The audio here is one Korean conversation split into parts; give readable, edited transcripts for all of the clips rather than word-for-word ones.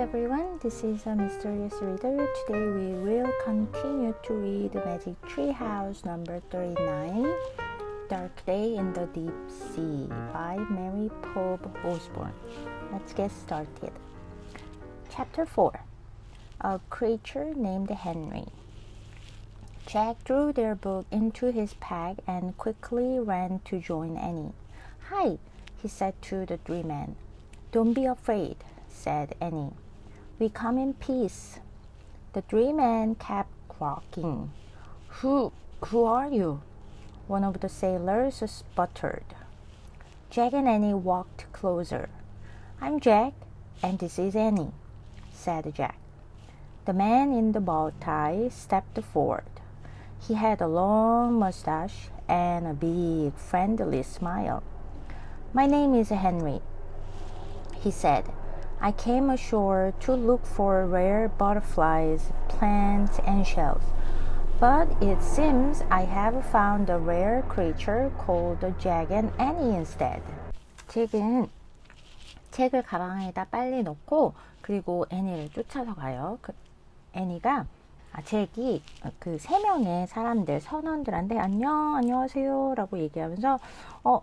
everyone, this is a Mysterious Reader. Today we will continue to read Magic Tree House number 39, Dark Day in the Deep Sea by Mary Pope Osborne. Let's get started. Chapter 4. A Creature Named Henry. Jack threw their book into his bag and quickly ran to join Annie. "Hi," he said to the three men. "Don't be afraid," said Annie. "We come in peace." The three men kept croaking. Who are you?" one of the sailors sputtered. Jack and Annie walked closer. "I'm Jack, and this is Annie," said Jack. The man in the bow tie stepped forward. He had a long mustache and a big, friendly smile. "My name is Henry," he said. "I came ashore to look for rare butterflies, plants, and shells. But it seems I have found a rare creature called Jack and Annie instead." 책을 가방에다 빨리 넣고 그리고 애니를 쫓아서 가요. 애니가 잭이 그 세 명의 사람들 선원들한테 안녕하세요 라고 얘기하면서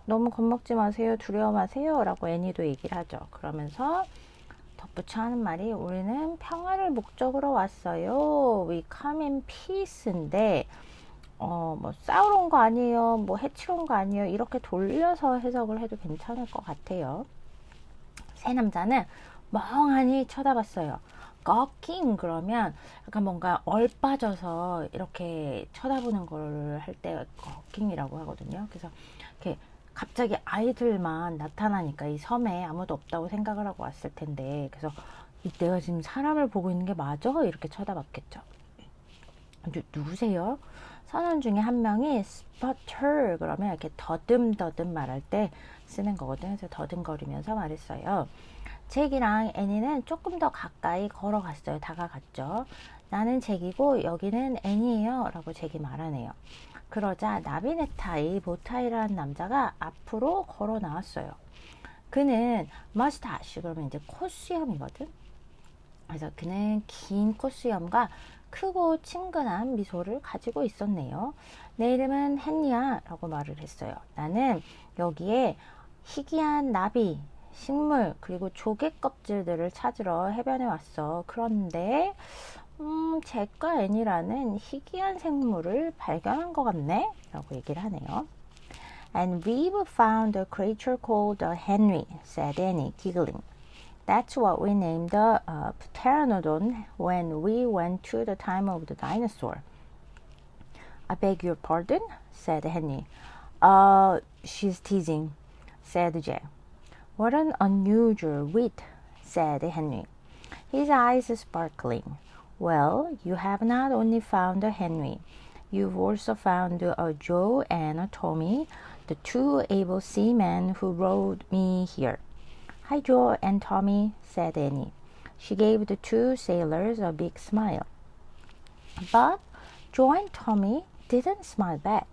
너무 겁먹지 마세요, 두려워 마세요 라고 애니도 얘기를 하죠. 그러면서 덧붙여 하는 말이 우리는 평화를 목적으로 왔어요. We come in peace인데 뭐 싸우러 온 거 아니에요, 뭐 해치러 온 거 아니에요, 이렇게 돌려서 해석을 해도 괜찮을 것 같아요. 세 남자는 멍하니 쳐다봤어요. gawking 그러면 약간 뭔가 얼빠져서 이렇게 쳐다보는 걸 할 때 gawking이라고 하거든요. 그래서 이렇게 갑자기 아이들만 나타나니까 이 섬에 아무도 없다고 생각을 하고 왔을 텐데, 그래서 내가 지금 사람을 보고 있는 게 맞아? 이렇게 쳐다봤겠죠. 누구세요? 선원 중에 한 명이 sputter 그러면 이렇게 더듬더듬 말할 때 쓰는 거거든요. 그래서 더듬거리면서 말했어요. 잭이랑 애니는 조금 더 가까이 걸어갔어요. 다가갔죠. "나는 잭이고 여기는 애니예요 라고 잭이 말하네요. 그러자 나비네타이 보타이라는 남자가 앞으로 걸어 나왔어요. 그는 머스타시 그러면 이제 콧수염이거든. 그래서 그는 긴 콧수염과 크고 친근한 미소를 가지고 있었네요. "내 이름은 헨리야 라고 말을 했어요. 나는 여기에 희귀한 나비, 식물, 그리고 조개 껍질들을 찾으러 해변에 왔어. 그런데 잭과 애니라는 희귀한 생물을 발견한 것 같네 라고 얘기를 하네요. "And we've found a creature called Henry," said Annie, giggling. "That's what we named the pteranodon when we went to the time of the dinosaur." "I beg your pardon?" said Henry. She's teasing," said Jack. "What an unusual wit," said Henry, his eyes sparkling. "Well, you have not only found a Henry, you've also found a Joe and a Tommy, the two able seamen who rowed me here." "Hi, Joe and Tommy," said Annie. She gave the two sailors a big smile. But Joe and Tommy didn't smile back.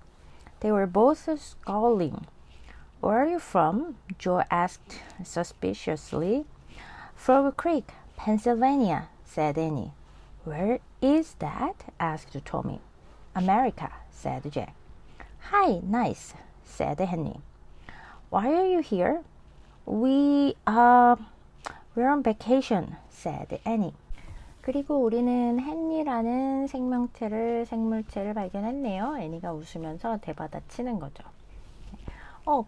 They were both scowling. "Where are you from?" Joe asked suspiciously. "Frog Creek, Pennsylvania," said Annie. "Where is that?" asked Tommy. "America," said Jack. "Hi, nice," said Henry. "Why are you here?" We're on vacation," said Annie. 그리고 우리는 헨리라는 생물체를 발견했네요. 애니가 웃으면서 대받아치는 거죠.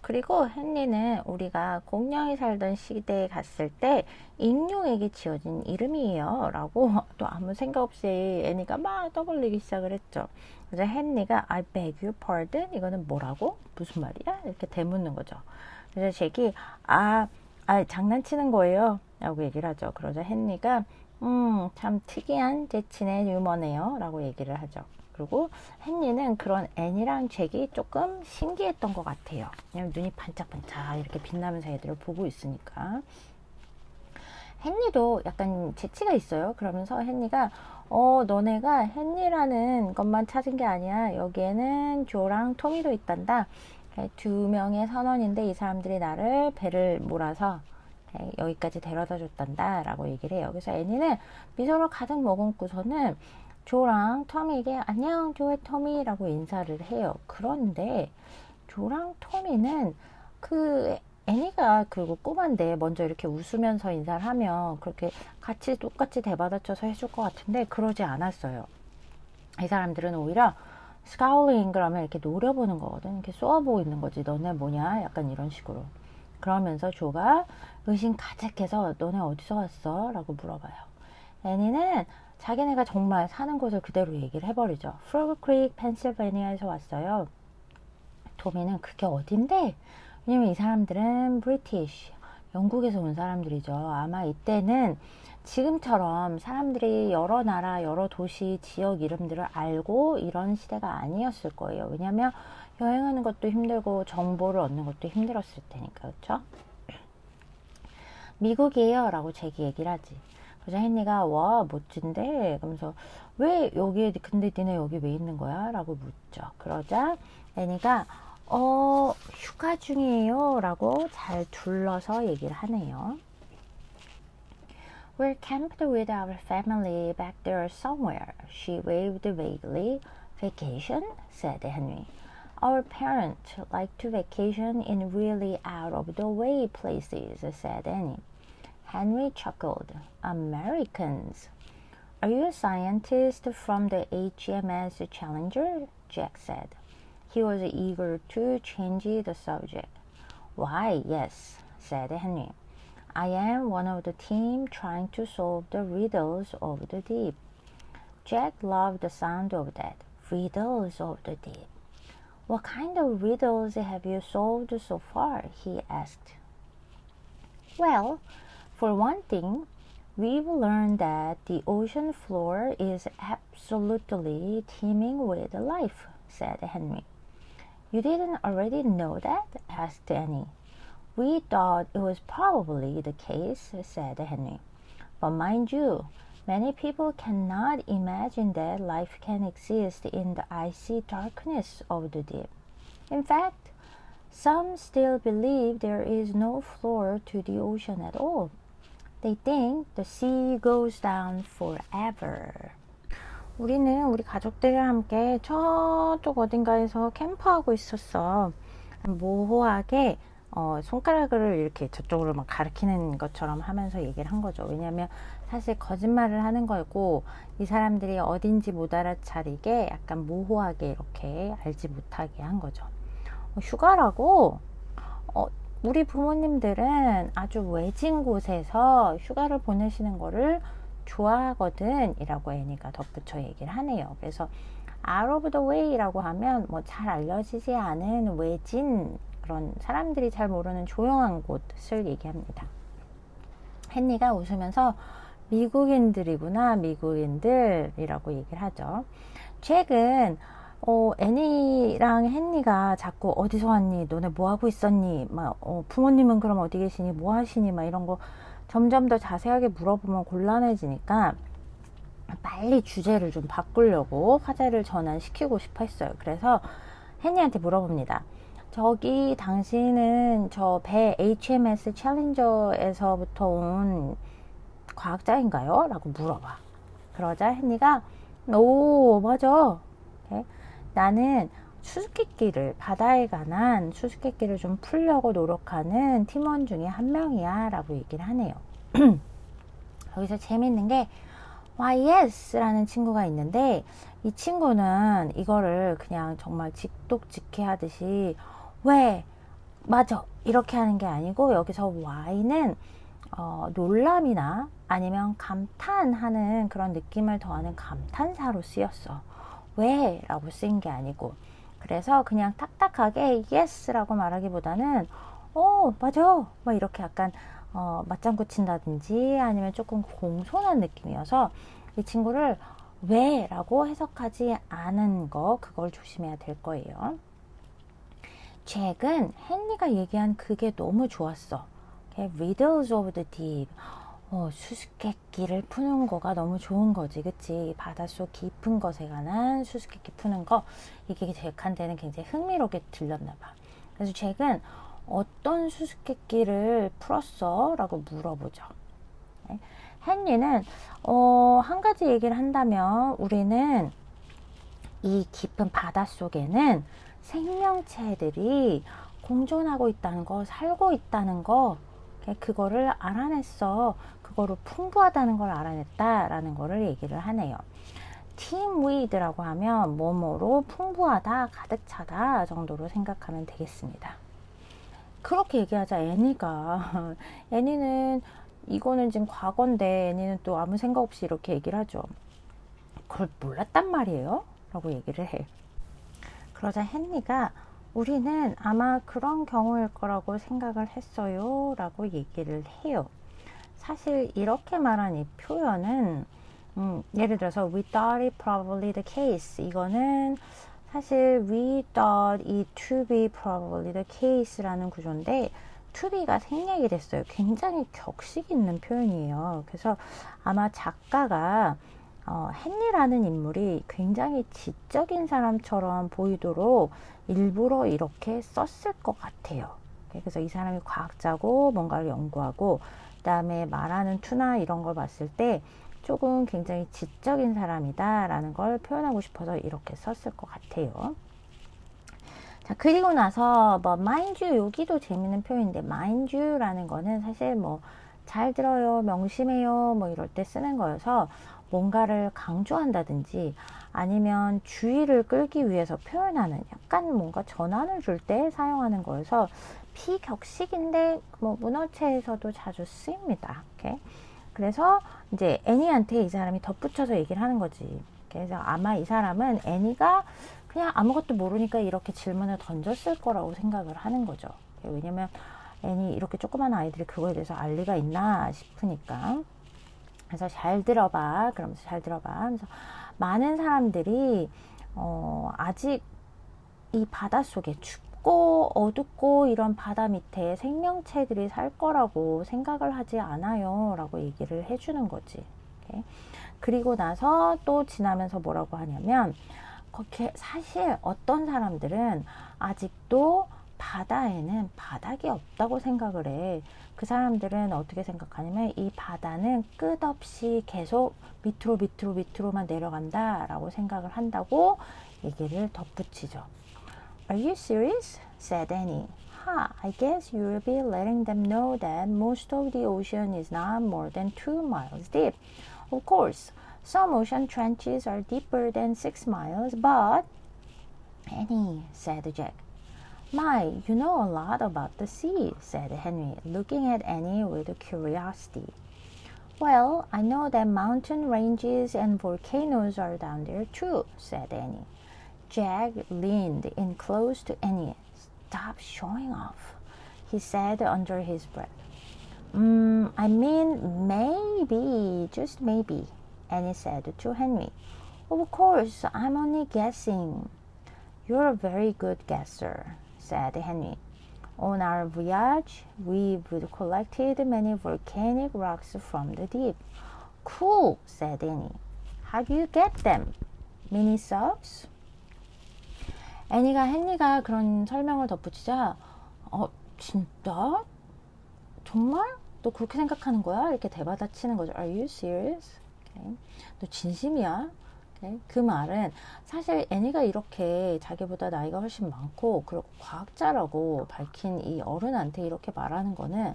그리고 헨리는 우리가 공룡이 살던 시대에 갔을 때 익룡에게 지어진 이름이에요 라고 또 아무 생각 없이 애니가 막 떠벌리기 시작을 했죠. 그래서 헨리가 I beg your pardon? 이거는 뭐라고? 무슨 말이야? 이렇게 되묻는 거죠. 그래서 잭이 장난치는 거예요 라고 얘기를 하죠. 그러자 헨리가 참 특이한 재치의 유머네요 라고 얘기를 하죠. 그리고 헨리는 그런 애니랑 잭이 조금 신기했던 것 같아요. 왜냐면 눈이 반짝반짝 이렇게 빛나면서 애들을 보고 있으니까. 헨리도 약간 재치가 있어요. 그러면서 헨리가 너네가 헨리라는 것만 찾은 게 아니야. 여기에는 조랑 토미도 있단다. 두 명의 선원인데 이 사람들이 나를 배를 몰아서 여기까지 데려다 줬단다 라고 얘기를 해요. 그래서 애니는 미소를 가득 머금고서는 조랑 터미에게 안녕 조의 터미 라고 인사를 해요. 그런데 조랑 터미는 그 애니가 그리고 꼬만데 먼저 이렇게 웃으면서 인사를 하면 그렇게 같이 똑같이 대받아쳐서 해줄 것 같은데 그러지 않았어요. 이 사람들은 오히려 스카울링 그러면 이렇게 노려보는 거거든. 이렇게 쏘아보고 있는 거지. 너네 뭐냐? 약간 이런 식으로. 그러면서 조가 의심 가득해서 너네 어디서 왔어? 라고 물어봐요. 애니는 자기네가 정말 사는 곳을 그대로 얘기를 해버리죠. 프로그 크릭, 펜실베니아에서 왔어요. 토미는 그게 어딘데? 왜냐면 이 사람들은 브리티시, 영국에서 온 사람들이죠. 아마 이때는 지금처럼 사람들이 여러 나라, 여러 도시, 지역 이름들을 알고 이런 시대가 아니었을 거예요. 왜냐면 여행하는 것도 힘들고 정보를 얻는 것도 힘들었을 테니까. 그렇죠? 미국이에요 라고 잭이 얘기를 하지. 그래서 헨리가 와 멋진데 그러면서 왜 여기에 근데 니네 여기 왜 있는 거야? 라고 묻죠. 그러자 애니가 휴가 중이에요 라고 잘 둘러서 얘기를 하네요. We're camped with our family back there somewhere. She waved vaguely. Vacation? said Henry. Our parents like to vacation in really out-of-the-way places, said Annie. Henry chuckled. Americans. Are you a scientist from the HMS Challenger? Jack said. He was eager to change the subject. Why, yes, said Henry. I am one of the team trying to solve the riddles of the deep. Jack loved the sound of that. Riddles of the deep. What kind of riddles have you solved so far? He asked. Well, for one thing, we've learned that the ocean floor is absolutely teeming with life, said Henry. You didn't already know that? Asked Annie. We thought it was probably the case, said Henry. But mind you, many people cannot imagine that life can exist in the icy darkness of the deep. In fact, some still believe there is no floor to the ocean at all. They think the sea goes down forever. 우리는 우리 가족들이랑 함께 저쪽 어딘가에서 캠프하고 있었어. 모호하게 손가락을 이렇게 저쪽으로 막 가리키는 것처럼 하면서 얘기를 한 거죠. 왜냐하면 사실 거짓말을 하는 거고 이 사람들이 어딘지 못 알아차리게 약간 모호하게 이렇게 알지 못하게 한 거죠. 휴가라고 우리 부모님들은 아주 외진 곳에서 휴가를 보내시는 거를 좋아하거든 이라고 애니가 덧붙여 얘기를 하네요. 그래서 out of the way 라고 하면 뭐 잘 알려지지 않은 외진 그런 사람들이 잘 모르는 조용한 곳을 얘기합니다. 헨리가 웃으면서 미국인들이구나 미국인들이라고 얘기를 하죠. 잭은 애니랑 헨리가 자꾸 어디서 왔니? 너네 뭐 하고 있었니? 막 부모님은 그럼 어디 계시니? 뭐 하시니? 막 이런 거 점점 더 자세하게 물어보면 곤란해지니까 빨리 주제를 좀 바꾸려고 화제를 전환시키고 싶어 했어요. 그래서 헨리한테 물어봅니다. 저기 당신은 저 배 HMS 챌린저에서부터 온 과학자인가요? 라고 물어봐. 그러자 헨리가 오 맞아. 네? 나는 수수께끼를 바다에 관한 수수께끼를 좀 풀려고 노력하는 팀원 중에 한 명이야 라고 얘기를 하네요. 여기서 재밌는 게 YS 라는 친구가 있는데 이 친구는 이거를 그냥 정말 직독직해 하듯이 왜 맞아 이렇게 하는 게 아니고 여기서 Y는 놀람이나 아니면 감탄하는 그런 느낌을 더하는 감탄사로 쓰였어. 왜? 라고 쓰인 게 아니고 그래서 그냥 딱딱하게 yes 라고 말하기보다는 맞아 막 이렇게 약간 맞장구 친다든지 아니면 조금 공손한 느낌이어서 이 친구를 왜? 라고 해석하지 않은 거 그걸 조심해야 될 거예요. 잭은 헨리가 얘기한 그게 너무 좋았어. Riddles of the deep. 수수께끼를 푸는 거가 너무 좋은 거지, 그치? 바닷속 깊은 것에 관한 수수께끼 푸는 거 이게 잭한테는 굉장히 흥미롭게 들렸나 봐. 그래서 잭은 어떤 수수께끼를 풀었어? 라고 물어보죠. 헨리는 한 가지 얘기를 한다면 우리는 이 깊은 바닷속에는 생명체들이 공존하고 있다는 거, 살고 있다는 거, 그거를 알아냈어. 그거로 풍부하다는 걸 알아냈다라는 거를 얘기를 하네요. 팀 위드라고 하면 뭐뭐로 풍부하다, 가득 차다 정도로 생각하면 되겠습니다. 그렇게 얘기하자 애니가 애니는 이거는 지금 과거인데 애니는 또 아무 생각 없이 이렇게 얘기를 하죠. 그걸 몰랐단 말이에요? 라고 얘기를 해. 그러자 헨리가 우리는 아마 그런 경우일 거라고 생각을 했어요 라고 얘기를 해요. 사실 이렇게 말한 이 표현은 예를 들어서 we thought it probably the case, 이거는 사실 we thought it to be probably the case라는 구조인데 to be가 생략이 됐어요. 굉장히 격식 있는 표현이에요. 그래서 아마 작가가 헨리라는 인물이 굉장히 지적인 사람처럼 보이도록 일부러 이렇게 썼을 것 같아요. 그래서 이 사람이 과학자고 뭔가를 연구하고 그 다음에 말하는 투나 이런 걸 봤을 때 조금 굉장히 지적인 사람이다 라는 걸 표현하고 싶어서 이렇게 썼을 것 같아요. 자, 그리고 나서 뭐 mind you, 여기도 재밌는 표현인데 mind you 라는 거는 사실 뭐 잘 들어요, 명심해요 뭐 이럴 때 쓰는 거여서 뭔가를 강조한다든지 아니면 주의를 끌기 위해서 표현하는 약간 뭔가 전환을 줄 때 사용하는 거여서 비격식인데 뭐 문어체에서도 자주 쓰입니다. 오케이? 그래서 이제 애니한테 이 사람이 덧붙여서 얘기를 하는 거지. 그래서 아마 이 사람은 애니가 그냥 아무것도 모르니까 이렇게 질문을 던졌을 거라고 생각을 하는 거죠. 왜냐면 애니 이렇게 조그만 아이들이 그거에 대해서 알 리가 있나 싶으니까. 그래서 잘 들어봐. 그러면서 잘 들어봐. 그래서 많은 사람들이 아직 이 바닷속에 춥고 어둡고 이런 바다 밑에 생명체들이 살 거라고 생각을 하지 않아요 라고 얘기를 해주는 거지. 오케이? 그리고 나서 또 지나면서 뭐라고 하냐면 그렇게 사실 어떤 사람들은 아직도 바다에는 바닥이 없다고 생각을 해. 그 사람들은 어떻게 생각하냐면 이 바다는 끝없이 계속 밑으로 밑으로 밑으로만 내려간다 라고 생각을 한다고 얘기를 덧붙이죠. Are you serious? said Annie. I guess you'll be letting them know that most of the ocean is not more than 2 miles deep. Of course, some ocean trenches are deeper than 6 miles, but... Annie, said Jack. My, you know a lot about the sea, said Henry, looking at Annie with curiosity. Well, I know that mountain ranges and volcanoes are down there too, said Annie. Jack leaned in close to Annie. Stop showing off, he said under his breath. I mean, maybe, just maybe, Annie said to Henry. Of course, I'm only guessing. You're a very good guesser, said Henry. On our voyage, we've collected many volcanic rocks from the deep. Cool, said Annie. How do you get them? Mini subs? 애니가 헨리가 그런 설명을 덧붙이자 진짜? 정말? 너 그렇게 생각하는 거야? 이렇게 대받아치는 거죠. Are you serious? Okay. 너 진심이야? Okay. 그 말은 사실 애니가 이렇게 자기보다 나이가 훨씬 많고 그리고 과학자라고 밝힌 이 어른한테 이렇게 말하는 거는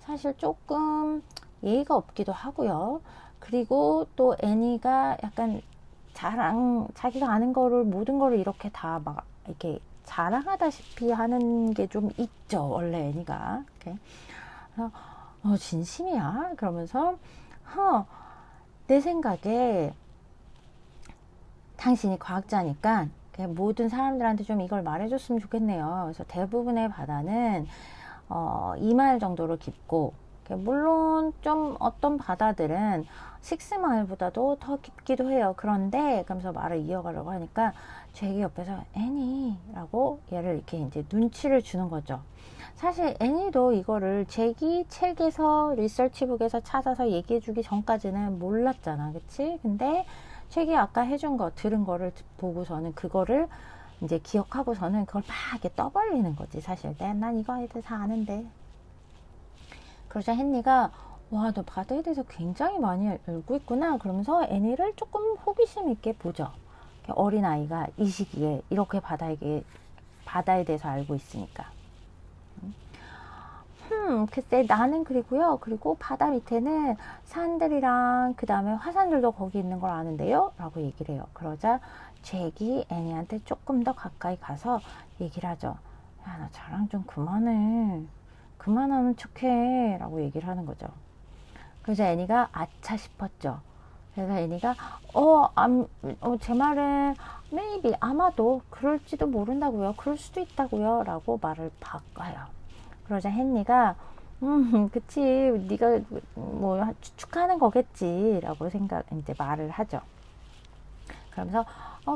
사실 조금 예의가 없기도 하고요. 그리고 또 애니가 약간 자기가 아는 거를 모든 거를 이렇게 다 막 이렇게 자랑하다시피 하는 게 좀 있죠. 원래 애니가. 이렇게. 진심이야? 그러면서 내 생각에 당신이 과학자니까 모든 사람들한테 좀 이걸 말해줬으면 좋겠네요. 그래서 대부분의 바다는 2마일 정도로 깊고 물론 좀 어떤 바다들은 6마일보다도 더 깊기도 해요. 그런데 그러면서 말을 이어가려고 하니까 잭이 옆에서 애니라고 얘를 이렇게 이제 눈치를 주는 거죠. 사실 애니도 이거를 잭이 책에서 리서치북에서 찾아서 얘기해주기 전까지는 몰랐잖아, 그치? 근데 잭이 아까 해준 거 들은 거를 보고서는 그거를 이제 기억하고서는 그걸 막 이렇게 떠벌리는 거지. 사실 난 이거에 대해서 아는데. 그러자 헨리가 와, 너 바다에 대해서 굉장히 많이 알고 있구나. 그러면서 애니를 조금 호기심 있게 보죠. 어린 아이가 이 시기에 이렇게 바다에 대해서 알고 있으니까. 글쎄 나는 그리고요. 그리고 바다 밑에는 산들이랑 그 다음에 화산들도 거기 있는 걸 아는데요. 라고 얘기를 해요. 그러자 잭이 애니한테 조금 더 가까이 가서 얘기를 하죠. 야, 나 자랑 좀 그만해. 그만하는 척해. 라고 얘기를 하는 거죠. 그래서 애니가 아차 싶었죠. 그래서 애니가 제 말은 maybe 아마도 그럴지도 모른다고요. 그럴 수도 있다고요. 라고 말을 바꿔요. 그러자 헨리가 그치, 네가 뭐 추측하는 거겠지 라고 이제 말을 하죠. 그러면서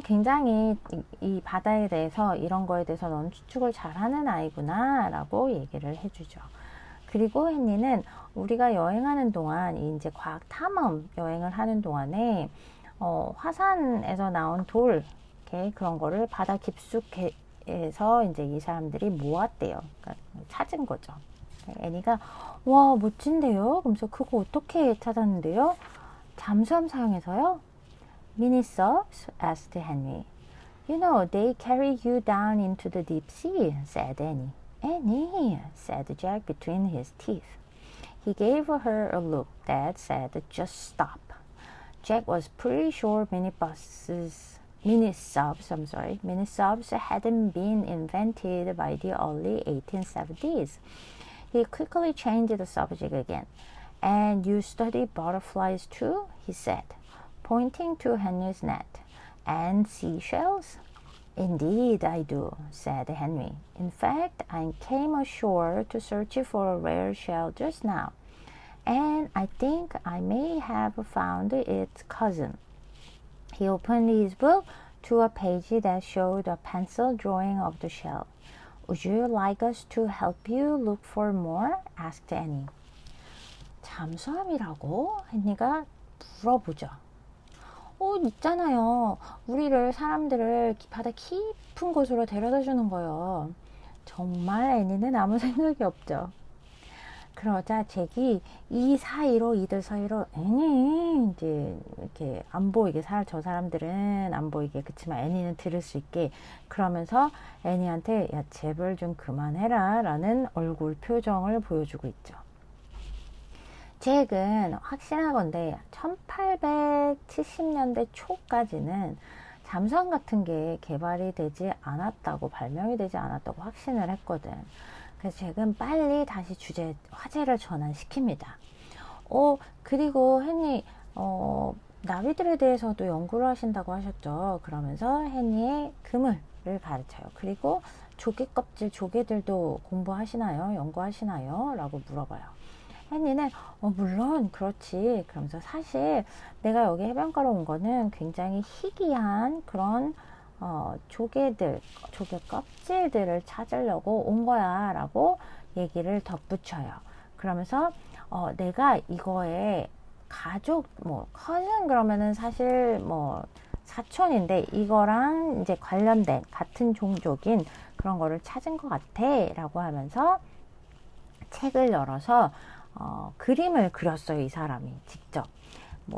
굉장히 이 바다에 대해서 이런 거에 대해서 넌 추측을 잘하는 아이구나 라고 얘기를 해주죠. 그리고 헨리는 우리가 여행하는 동안 이제 과학 탐험 여행을 하는 동안에 화산에서 나온 돌 그런 거를 바다 깊숙해서 이제 이 사람들이 모았대요. 그러니까 찾은 거죠. 애니가 와 멋진데요? 그러면서 그거 어떻게 찾았는데요? 잠수함 사용해서요? Mini-subs? asked Henry. You know, they carry you down into the deep sea, said Annie. Annie, said Jack between his teeth. He gave her a look that said, just stop. Jack was pretty sure mini-subs hadn't been invented by the early 1870s. He quickly changed the subject again. And you study butterflies too? He said, pointing to Henry's net. And seashells? Indeed I do, said Henry. In fact, I came ashore to search for a rare shell just now, and I think I may have found its cousin. He opened his book to a page that showed a pencil drawing of the shell. Would you like us to help you look for more? asked Annie. 잠수함이라고? 헨리가 물어보죠. 있잖아요. 우리를 사람들을 바다 깊은 곳으로 데려다 주는 거예요. 정말 애니는 아무 생각이 없죠. 그러자 잭이 이들 사이로 애니 이제 이렇게 안 보이게 저 사람들은 안 보이게 그치만 애니는 들을 수 있게 그러면서 애니한테 야 제발 좀 그만해라 라는 얼굴 표정을 보여주고 있죠. 잭은 확신하건대 1870년대 초까지는 잠수함 같은 게 개발이 되지 않았다고 발명이 되지 않았다고 확신을 했거든. 그래서 잭은 빨리 다시 화제를 전환시킵니다. 그리고 헨리 나비들에 대해서도 연구를 하신다고 하셨죠. 그러면서 헨리의 그물을 가르쳐요. 그리고 조개 껍질 조개들도 공부하시나요? 연구하시나요? 라고 물어봐요. 헨리는 물론 그렇지. 그러면서 사실 내가 여기 해변가로 온 거는 굉장히 희귀한 그런 조개 껍질들을 찾으려고 온 거야 라고 얘기를 덧붙여요. 그러면서 내가 이거에 가족 커즌 그러면은 사실 사촌인데 이거랑 이제 관련된 같은 종족인 그런 거를 찾은 것 같아 라고 하면서 책을 열어서 그림을 그렸어요. 이 사람이 직접.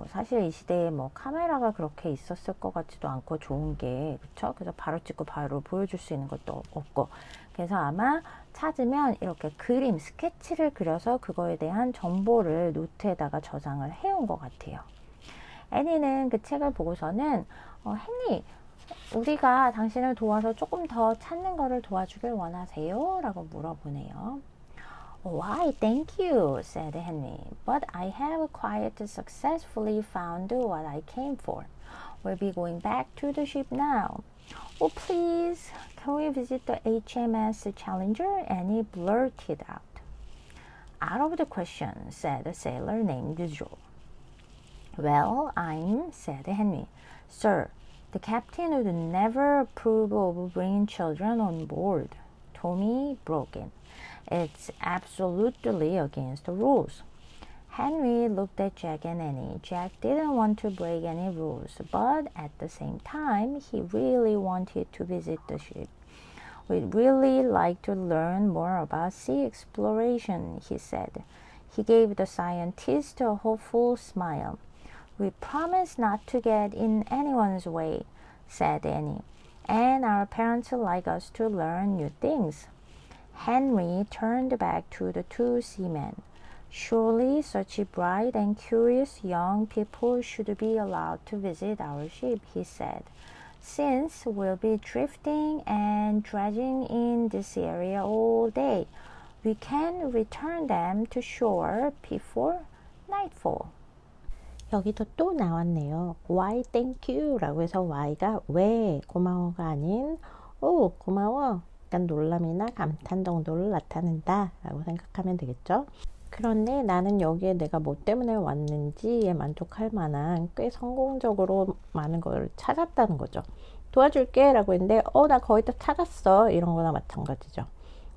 사실 이 시대에 카메라가 그렇게 있었을 것 같지도 않고 좋은 게 그쵸? 그래서 바로 찍고 바로 보여줄 수 있는 것도 없고 그래서 아마 찾으면 이렇게 그림 스케치를 그려서 그거에 대한 정보를 노트에다가 저장을 해온 것 같아요. 애니는 그 책을 보고서는 헨리 우리가 당신을 도와서 조금 더 찾는 거를 도와주길 원하세요? 라고 물어보네요. Why, thank you, said Henry, but I have quite successfully found what I came for. We'll be going back to the ship now. Oh, please, can we visit the HMS Challenger? Annie blurted out. Out of the question, said a sailor named Joe. Well, said Henry. Sir, the captain would never approve of bringing children on board. Tommy broke in. It's absolutely against the rules. Henry looked at Jack and Annie. Jack didn't want to break any rules, but at the same time, he really wanted to visit the ship. We'd really like to learn more about sea exploration, he said. He gave the scientist a hopeful smile. We promise not to get in anyone's way, said Annie, and our parents like us to learn new things. Henry turned back to the two seamen. Surely such bright and curious young people should be allowed to visit our ship, he said. Since we'll be drifting and dredging in this area all day, we can return them to shore before nightfall. 여기도 또 나왔네요. Why thank you 라고 해서 why가 왜 고마워가 아닌 오 고마워 약간 놀람이나 감탄 정도를 나타낸다 라고 생각하면 되겠죠. 그런데 나는 여기에 내가 뭐 때문에 왔는지에 만족할 만한 꽤 성공적으로 많은 걸 찾았다는 거죠. 도와줄게 라고 했는데 나 거의 다 찾았어 이런 거나 마찬가지죠.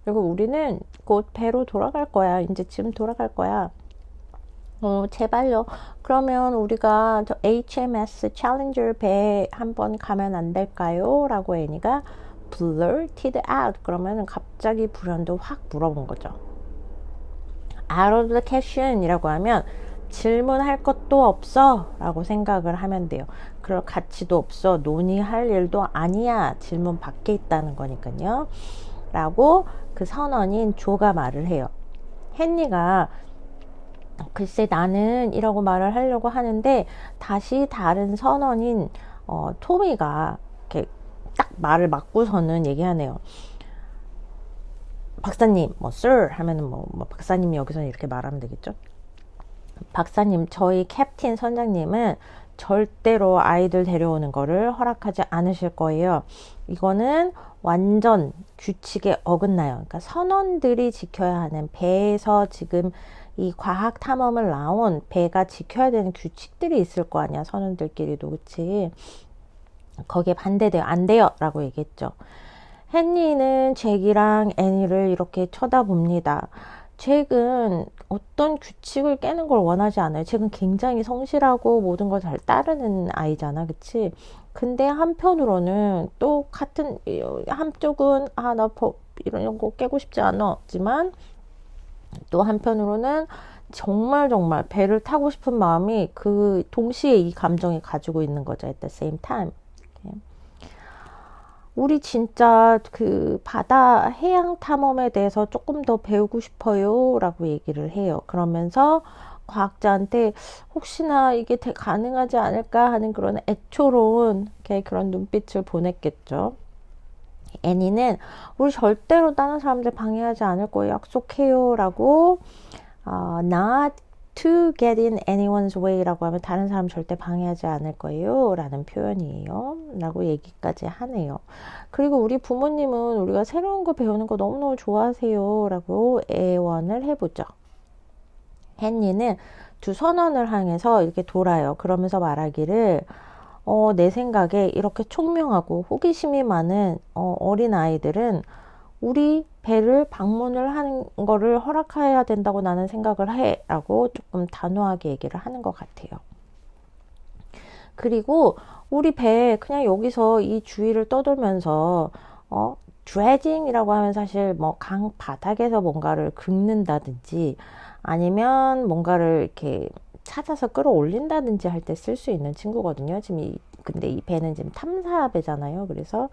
그리고 우리는 곧 배로 돌아갈 거야. 이제 지금 돌아갈 거야. 제발요. 그러면 우리가 저 HMS Challenger 배 한번 가면 안 될까요? 라고 애니가 blurted out. 그러면 갑자기 불현도 확 물어본 거죠. out of the question 이라고 하면 질문할 것도 없어 라고 생각을 하면 돼요. 그럴 가치도 없어. 논의할 일도 아니야. 질문 밖에 있다는 거니까요. 라고 그 선원인 조가 말을 해요. 헨리가 글쎄 나는 이라고 말을 하려고 하는데 다시 다른 선원인 토미가 이렇게 딱 말을 막고서는 얘기하네요. 박사님, sir 하면은 박사님이 여기서는 이렇게 말하면 되겠죠. 박사님, 저희 캡틴 선장님은 절대로 아이들 데려오는 거를 허락하지 않으실 거예요. 이거는 완전 규칙에 어긋나요. 그러니까 선원들이 지켜야 하는 배에서 지금 이 과학 탐험을 나온 배가 지켜야 되는 규칙들이 있을 거 아니야. 선원들끼리도 그치. 거기에 반대돼요. 안 돼요 라고 얘기했죠. 헨리는 잭이랑 애니를 이렇게 쳐다봅니다. 잭은 어떤 규칙을 깨는 걸 원하지 않아요. 잭은 굉장히 성실하고 모든 걸 잘 따르는 아이잖아. 그치? 근데 한편으로는 또 같은 한쪽은 나 법 이런 거 깨고 싶지 않았지만 또 한편으로는 정말 배를 타고 싶은 마음이 그 동시에 이 감정이 가지고 있는 거죠. at the same time. 우리 진짜 그 바다 해양 탐험에 대해서 조금 더 배우고 싶어요 라고 얘기를 해요. 그러면서 과학자한테 혹시나 이게 가능하지 않을까 하는 그런 애초로운 그런 눈빛을 보냈겠죠. 애니는 우리 절대로 다른 사람들 방해하지 않을 거예요. 약속해요 라고 not to get in anyone's way 라고 하면 다른 사람 절대 방해하지 않을 거예요 라는 표현이에요 라고 얘기까지 하네요. 그리고 우리 부모님은 우리가 새로운 거 배우는 거 너무너무 좋아하세요 라고 애원을 해보죠. 헨리는 두 선원을 향해서 이렇게 돌아요. 그러면서 말하기를 내 생각에 이렇게 총명하고 호기심이 많은 어린 아이들은 우리 배를 방문을 하는 거를 허락해야 된다고 나는 생각을 해 라고 조금 단호하게 얘기를 하는 것 같아요. 그리고 우리 배 그냥 여기서 이 주위를 떠돌면서 드래징이라고 하면 사실 강 바닥에서 뭔가를 긁는다든지 아니면 뭔가를 이렇게 찾아서 끌어올린다든지 할 때 쓸 수 있는 친구거든요. 근데 이 배는 지금 탐사배잖아요. 그래서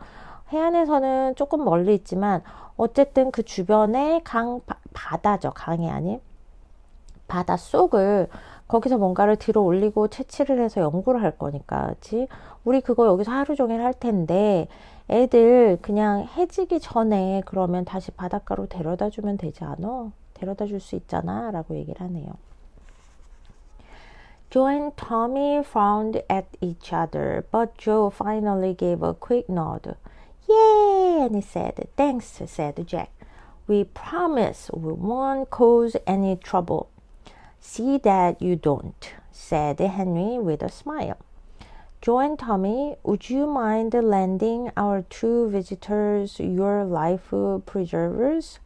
해안에서는 조금 멀리 있지만 어쨌든 그 주변에 바다죠. 강이 아닌 바다 속을 거기서 뭔가를 들어 올리고 채취를 해서 연구를 할 거니까 그치? 우리 그거 여기서 하루 종일 할 텐데 애들 그냥 해지기 전에 그러면 다시 바닷가로 데려다 주면 되지 않아? 데려다 줄 수 있잖아 라고 얘기를 하네요. Joe and Tommy frowned at each other, but Joe finally gave a quick nod. Yay! And he said, Thanks, said Jack. We promise we won't cause any trouble. See that you don't, said Henry with a smile. Joe and Tommy, would you mind lending our two visitors your life preservers?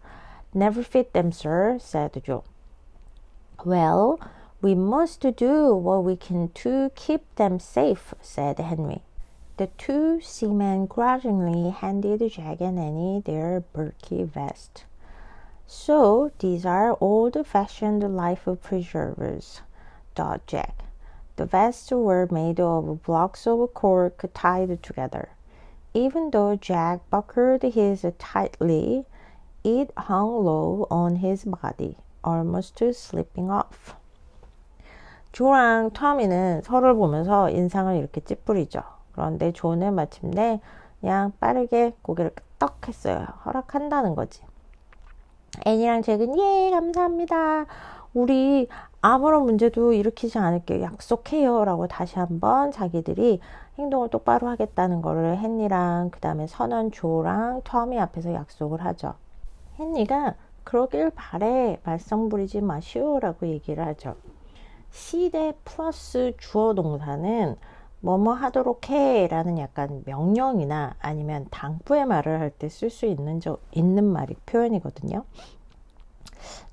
Never fit them, sir, said Joe. Well, We must do what we can to keep them safe, said Henry. The two seamen grudgingly handed Jack and Annie their bulky vests. So these are old-fashioned life preservers, thought Jack. The vests were made of blocks of cork tied together. Even though Jack buckled his tightly, it hung low on his body, almost slipping off. 조랑 터미는 서로를 보면서 인상을 이렇게 찌푸리죠. 그런데 조는 마침내 그냥 빠르게 고개를 끄덕 했어요. 허락한다는 거지. 애니랑 잭은 예 감사합니다. 우리 아무런 문제도 일으키지 않을게요. 약속해요. 라고 다시 한번 자기들이 행동을 똑바로 하겠다는 거를 헨리랑 그 다음에 선원 조랑 터미 앞에서 약속을 하죠. 헨리가 그러길 바래 말썽 부리지 마시오 라고 얘기를 하죠. 시대 플러스 주어 동사는 뭐뭐 하도록 해 라는 약간 명령이나 아니면 당부의 말을 할 때 쓸 수 있는 말이 표현이거든요.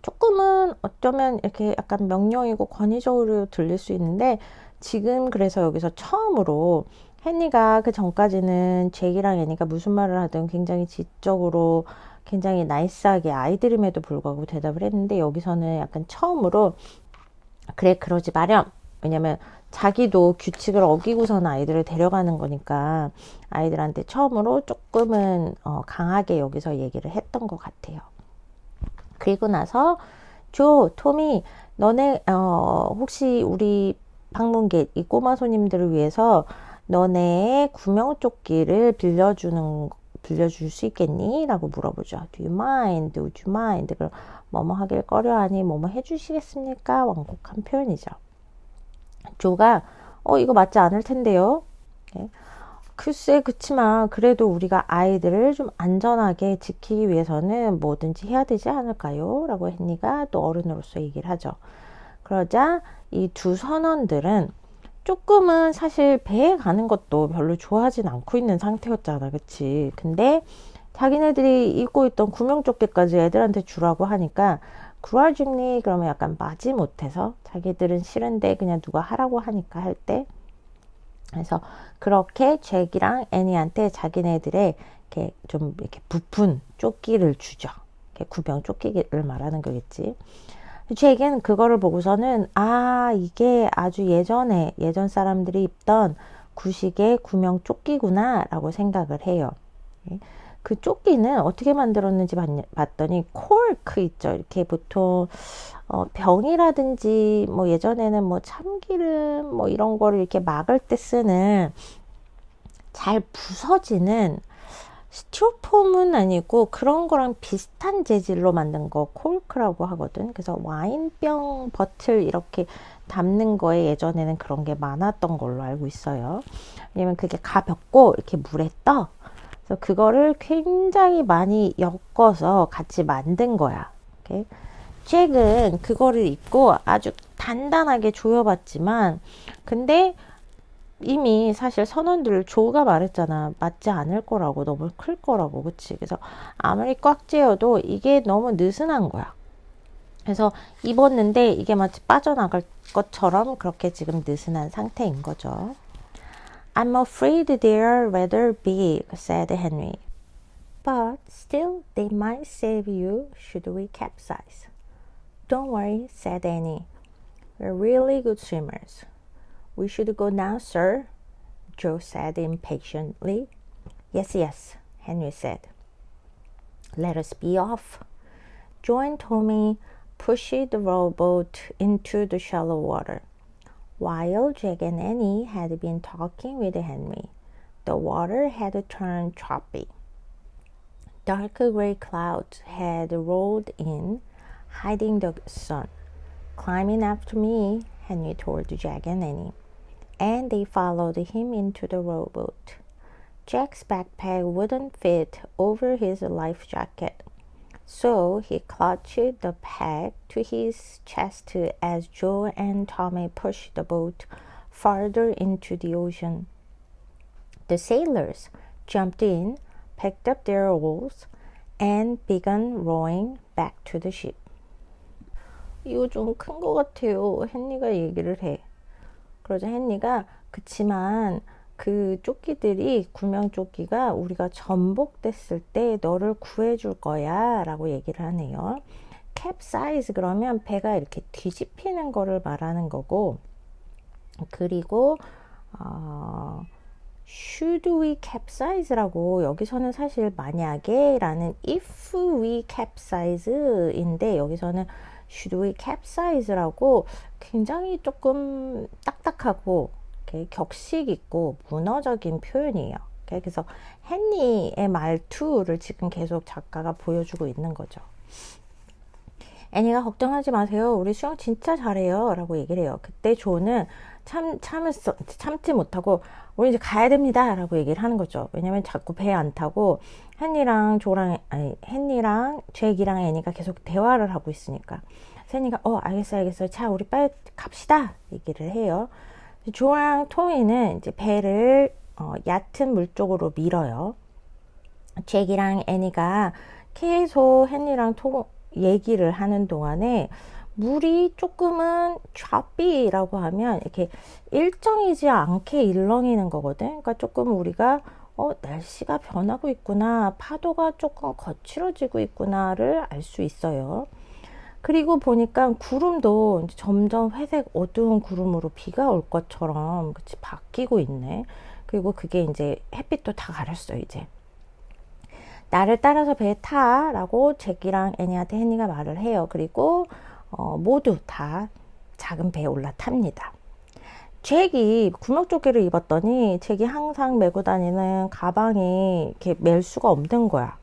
조금은 어쩌면 이렇게 약간 명령이고 권위적으로 들릴 수 있는데 지금 그래서 여기서 처음으로 헨리가 그 전까지는 잭이랑 애니가 무슨 말을 하든 굉장히 지적으로 굉장히 나이스하게 아이들임에도 불구하고 대답을 했는데 여기서는 약간 처음으로 그래 그러지 마렴. 왜냐면 자기도 규칙을 어기고서는 아이들을 데려가는 거니까 아이들한테 처음으로 조금은 강하게 여기서 얘기를 했던 것 같아요. 그리고 나서 조, 토미 너네 혹시 우리 방문객 이 꼬마 손님들을 위해서 너네의 구명조끼를 빌려줄 수 있겠니? 라고 물어보죠. Do you mind? Would you mind? 그럼 뭐뭐 하길 꺼려하니 뭐뭐 해주시겠습니까? 완곡한 표현이죠. 조가 이거 맞지 않을 텐데요. 네. 글쎄 그치만 그래도 우리가 아이들을 좀 안전하게 지키기 위해서는 뭐든지 해야 되지 않을까요? 라고 헨리가 또 어른으로서 얘기를 하죠. 그러자 이 두 선원들은 조금은 사실 배에 가는 것도 별로 좋아하진 않고 있는 상태였잖아. 그치? 근데 자기네들이 입고 있던 구명조끼까지 애들한테 주라고 하니까 grudgingly 그러면 약간 마지못해서 자기들은 싫은데 그냥 누가 하라고 하니까 할 때 그래서 그렇게 잭이랑 애니한테 자기네들의 이렇게 좀 이렇게 부푼 조끼를 주죠. 구명 조끼를 말하는 거겠지. 잭은 그거를 보고서는 이게 아주 예전 사람들이 입던 구식의 구명 조끼구나 라고 생각을 해요. 그 조끼는 어떻게 만들었는지 봤더니 콜크 있죠. 이렇게 보통 병이라든지 뭐 예전에는 뭐 참기름 뭐 이런 거를 이렇게 막을 때 쓰는 잘 부서지는 스티로폼은 아니고 그런 거랑 비슷한 재질로 만든 거 콜크라고 하거든. 그래서 와인병 버틀 이렇게 담는 거에 예전에는 그런 게 많았던 걸로 알고 있어요. 왜냐면 그게 가볍고 이렇게 물에 떠. 그래서 그거를 굉장히 많이 엮어서 같이 만든 거야. 오케이? 잭은 그거를 입고 아주 단단하게 조여봤지만 근데 이미 사실 선원들 조가 말했잖아. 맞지 않을 거라고 너무 클 거라고 그치? 그래서 아무리 꽉 쬐어도 이게 너무 느슨한 거야. 그래서 입었는데 이게 마치 빠져나갈 것처럼 그렇게 지금 느슨한 상태인 거죠. I'm afraid they're rather big, said Henry. But still, they might save you should we capsize. Don't worry, said Annie. We're really good swimmers. We should go now, sir, Joe said impatiently. Yes, Henry said. Let us be off. Joe and Tommy pushed the rowboat into the shallow water. While Jack and Annie had been talking with Henry, the water had turned choppy. Dark gray clouds had rolled in, hiding the sun. Climbing after me, Henry told Jack and Annie, and they followed him into the rowboat. Jack's backpack wouldn't fit over his life jacket, so he clutched the pack to his chest as Joe and Tommy pushed the boat farther into the ocean. The sailors jumped in, picked up their oars, and began rowing back to the ship. 이거 좀 큰 것 같아요. 헨리가 얘기를 해. 그러자 헨리가 그치만 그 조끼들이 구명조끼가 우리가 전복됐을 때 너를 구해줄 거야 라고 얘기를 하네요. 캡사이즈 그러면 배가 이렇게 뒤집히는 거를 말하는 거고, 그리고 should we capsize라고 여기서는 사실 만약에 라는 if we capsize인데 여기서는 should we capsize라고 굉장히 조금 딱딱하고 이렇게 격식 있고 문어적인 표현이에요. 그래서 헨리의 말투를 지금 계속 작가가 보여주고 있는 거죠. 애니가 걱정하지 마세요. 우리 수영 진짜 잘해요. 라고 얘기를 해요. 그때 조는 참지 못하고 우리 이제 가야 됩니다. 라고 얘기를 하는 거죠. 왜냐면 자꾸 배에 안 타고 헨리랑 잭이랑 애니가 계속 대화를 하고 있으니까. 헨리가 알겠어요. 자, 우리 빨리 갑시다. 얘기를 해요. 조랑 토미는 이제 배를 얕은 물 쪽으로 밀어요. 잭이랑 애니가 계속 헨리랑 얘기를 하는 동안에 물이 조금은 choppy라고 하면 이렇게 일정이지 않게 일렁이는 거거든. 그러니까 조금 우리가 날씨가 변하고 있구나, 파도가 조금 거칠어지고 있구나를 알 수 있어요. 그리고 보니까 구름도 이제 점점 회색 어두운 구름으로 비가 올 것처럼 그치 바뀌고 있네. 그리고 그게 이제 햇빛도 다 가렸어요. 이제 나를 따라서 배에 타 라고 잭이랑 애니한테 헨리가 말을 해요. 그리고 모두 다 작은 배에 올라탑니다. 잭이 구명조끼를 입었더니 잭이 항상 메고 다니는 가방이 이렇게 멜 수가 없는 거야.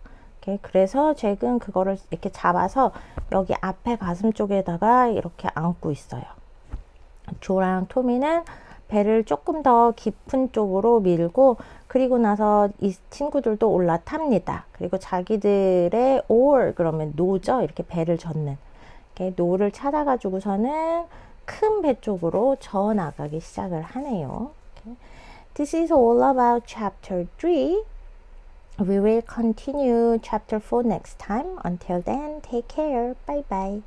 그래서 잭은 그거를 이렇게 잡아서 여기 앞에 가슴 쪽에다가 이렇게 안고 있어요. 조랑 토미는 배를 조금 더 깊은 쪽으로 밀고, 그리고 나서 이 친구들도 올라탑니다. 그리고 자기들의 oar 그러면 노죠. 이렇게 배를 젓는 이렇게 노를 찾아가지고서는 큰 배 쪽으로 저어 나가기 시작을 하네요. This is all about chapter 3. We will continue chapter 4 next time. Until then, take care. Bye bye.